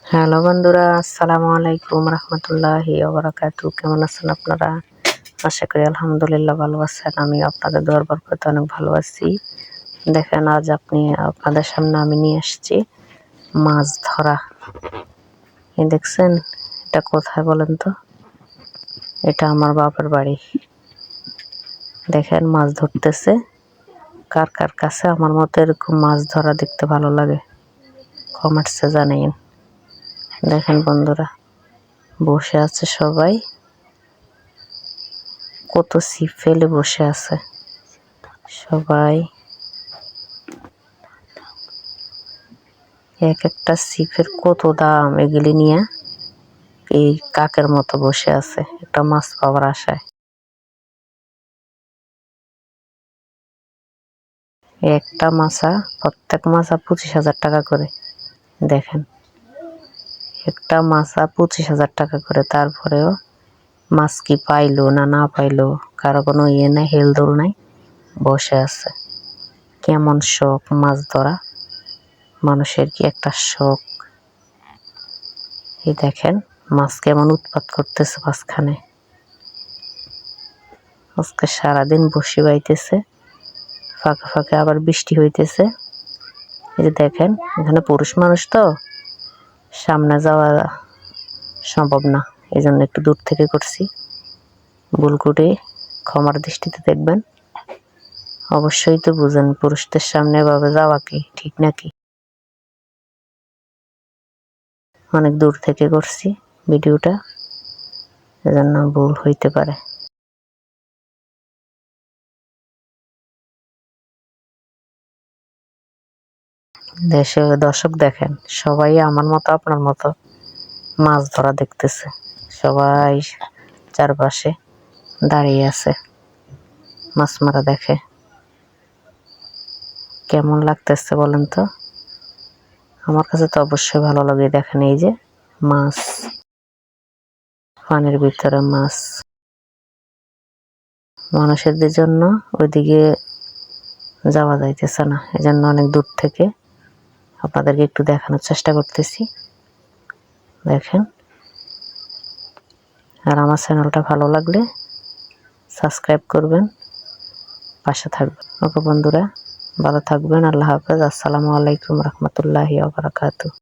Hello বন্ধুরা, আসসালামু আলাইকুম রহমতুল্লাহি ওয়া বারাকাতুহু। কেমন আছেন আপনারা? আশা করি আলহামদুলিল্লাহ ভালো আছেন। আমি আপনাদের দোয়ার বরকতে অনেক ভালো আছি। দেখেন, আজ আপনাদের সামনে আমি নিয়ে আসছি মাছ ধরা। এই দেখছেন, এটা কোথায় বলেন তো? এটা আমার বাপের বাড়ি। দেখেন মাছ ধরতেছে। কার কার কাছে আমার মতো এরকম মাছ ধরা দেখতে ভালো লাগে, কমেন্টসে জানাইন। দেখেন বন্ধুরা, বসে আছে সবাই, কত ছিপ ফেলে বসে আছে সবাই। এক একটা ছিপের কত দাম, এগুলি নিয়ে এই কাকের মতো বসে আছে একটা মাছ পাওয়ার আশায়। একটা মাছা, প্রত্যেক মাছা 25,000 টাকা করে। দেখেন, একটা মাছা 25,000 টাকা করে। তারপরেও মাছ কি পাইলো না না পাইলো, কারো কোনো নাই, হেলদোল নাই, বসে আছে। কেমন শখ মাছ ধরা, মানুষের কি একটা শখ। এই দেখেন মাছ কেমন উৎপাত করতেছে মাঝখানে। আজকে সারাদিন বসে বাইতেছে, ফাঁকে ফাঁকে আবার বৃষ্টি হইতেছে। এই যে দেখেন, এখানে পুরুষ মানুষ তো সামনে যাওয়া সম্ভব না, এই জন্য একটু দূর থেকে করছি। ভুল করে ক্ষমার দৃষ্টিতে দেখবেন। অবশ্যই তো বুঝেন পুরুষদের সামনে এভাবে যাওয়া কি ঠিক নাকি? অনেক দূর থেকে করছি ভিডিওটা, এজন্য ভুল হইতে পারে। দেশে দর্শক দেখেন, সবাই আমার মতো আপনার মতো মাছ ধরা দেখতেছে। সবাই চারপাশে দাঁড়িয়ে আছে, মাছ মারা দেখে। কেমন লাগতেছে বলেন তো? আমার কাছে তো অবশ্যই ভালো লাগে। দেখেন এই যে মাছ, পানির ভিতরে মাছ। মানুষের জন্য ওইদিকে যাওয়া যাইতেছে না, এই জন্য অনেক দূর থেকে আপনাদেরকে একটু দেখানোর চেষ্টা করতেছি। দেখেন, আর আমার চ্যানেলটা ভালো লাগলে সাবস্ক্রাইব করবেন, পাশে থাকবেন। ওকে বন্ধুরা, ভালো থাকবেন। আল্লাহ হাফেজ। আসসালামু আলাইকুম রহমতুল্লাহি ওয়া বারাকাতুহু।